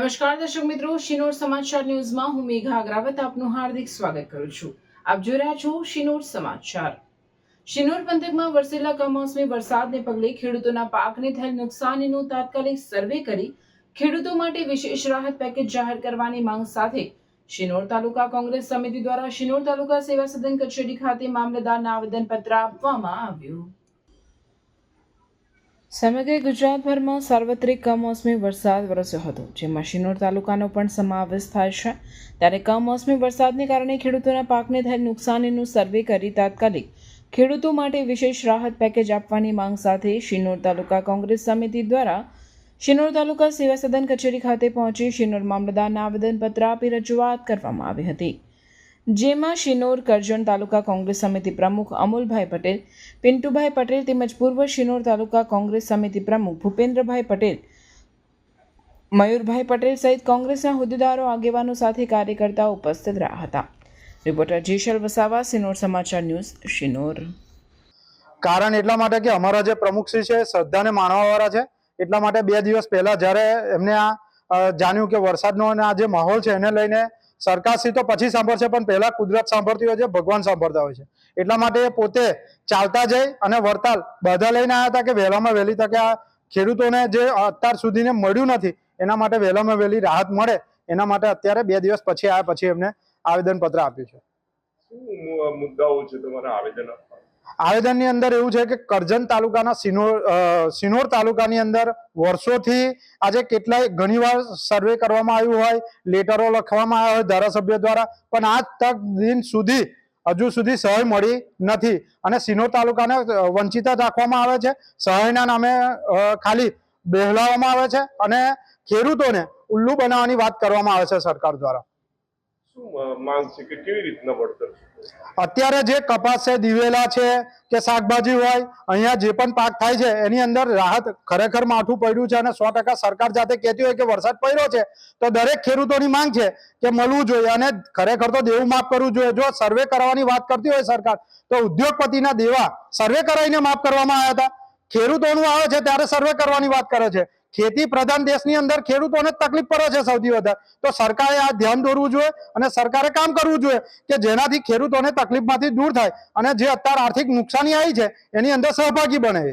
નમસ્કાર દર્શક મિત્રો, શિનોર સમાચાર ન્યૂઝમાં હું મેઘા અગ્રાવત આપનું હાર્દિક સ્વાગત કરું છું। આપ જોઈ રહ્યા છો શિનોર સમાચાર। શિનોર પંથકમાં વરસેલા કમોસમી વરસાદને પગલે ખેડૂતોના પાકને થયેલ નુકસાનીનું તાત્કાલિક સર્વે કરી ખેડૂતો માટે વિશેષ રાહત પેકેજ જાહેર કરવાની માંગ સાથે શિનોર તાલુકા કોંગ્રેસ સમિતિ દ્વારા શિનોર તાલુકા સેવા સદન કચેરી ખાતે મામલતદારને આવેદનપત્ર આપવામાં આવ્યું। સમગ્ર ગુજરાતભરમાં સાર્વત્રિક કમોસમી વરસાદ વરસ્યો હતો, જેમાં શિનોર તાલુકાનો પણ સમાવેશ થાય છે। ત્યારે કમોસમી વરસાદને કારણે ખેડૂતોના પાકને થયેલ નુકસાનીનું સર્વે કરી તાત્કાલિક ખેડૂતો માટે વિશેષ રાહત પેકેજ આપવાની માંગ સાથે શિનોર તાલુકા કોંગ્રેસ સમિતિ દ્વારા શિનોર તાલુકા સેવા સદન કચેરી ખાતે પહોંચી શિનોર મામલતદારને આવેદનપત્ર આપી રજૂઆત કરવામાં આવી હતી, જેમાં શિનોર કરજણ તાલુકા કોંગ્રેસ સમિતિ પ્રમુખ અમુલભાઈ પટેલ, પિન્ટુભાઈ પટેલ તેમજ પૂર્વ શિનોર તાલુકા કોંગ્રેસ સમિતિ પ્રમુખ ભૂપેન્દ્રભાઈ પટેલ, મયુરભાઈ પટેલ સહિત કોંગ્રેસના હોદ્દેદારો, આગેવાનો સાથે કાર્યકર્તાઓ ઉપસ્થિત રહ્યા હતા। રિપોર્ટર જેશલ વસાવા, શિનોર સમાચાર ન્યૂઝ, શિનોર। કારણ એટલા માટે કે અમારા જે પ્રમુખશ્રી છે શ્રદ્ધાને માણવાવાળા છે, એટલા માટે 2 દિવસ પહેલા જ્યારે એમને આ જાણ્યું કે વરસાદનો અને આ જે માહોલ છે એને લઈને સરકારશ્રી તો પછી સાંભળશે, પણ પહેલા કુદરત સાંભળતી હોય છે, ભગવાન સાંભળતા હોય છે। એટલા માટે પોતે ચાલતા જઈ અને વરતાલ બધા લઈને આવ્યા હતા કે વહેલામાં વહેલી તકે આ ખેડૂતોને જે અત્યાર સુધીને મળ્યું નથી એના માટે વહેલામાં વહેલી રાહત મળે, એના માટે અત્યારે 2 દિવસ પછી આવ્યા પછી એમને આવેદનપત્ર આપ્યું છે। શું મુદ્દાઓ છે તમારા આવેદન આપવા? આવેદનની અંદર એવું છે કે કરજણ તાલુકાના શિનોર તાલુકાની અંદર વર્ષોથી આજે કેટલાય ઘણીવાર સર્વે કરવામાં આવ્યું હોય, લેટરો લખવામાં આવ્યા હોય ધારાસભ્ય દ્વારા, પણ આજ તક દિન સુધી હજુ સુધી સહાય મળી નથી અને શિનોર તાલુકાને વંચિત રાખવામાં આવે છે। સહાયના નામે ખાલી બહેલાવવામાં આવે છે અને ખેડૂતોને ઉલ્લુ બનાવવાની વાત કરવામાં આવે છે સરકાર દ્વારા। શું માંગ છે કે કેવી રીતના વળતર? અત્યારે જે કપાસ છે, દિવેલા છે કે શાકભાજી હોય, અહીંયા જે પણ પાક થાય છે એની અંદર રાહત ખરેખર માઠું પડ્યું છે અને 100% સરકાર જાતે કહેતી હોય કે વરસાદ પડ્યો છે તો દરેક ખેડૂતોની માંગ છે કે મળવું જોઈએ અને ખરેખર તો દેવું માફ કરવું જોઈએ। જો સર્વે કરવાની વાત કરતી હોય સરકાર તો ઉદ્યોગપતિના દેવા સર્વે કરાવીને માફ કરવામાં આવ્યા હતા, ખેડૂતોનું આવે છે ત્યારે સર્વે કરવાની વાત કરે છે। ખેતી પ્રધાન દેશની અંદર ખેડૂતોને તકલીફ પડે છે સૌથી વધારે, તો સરકારે આ ધ્યાન દોરવું જોઈએ અને સરકારે કામ કરવું જોઈએ કે જેનાથી ખેડૂતોને તકલીફમાંથી દૂર થાય અને જે અત્યારે આર્થિક નુકસાની આવી છે એની અંદર સહભાગી બને।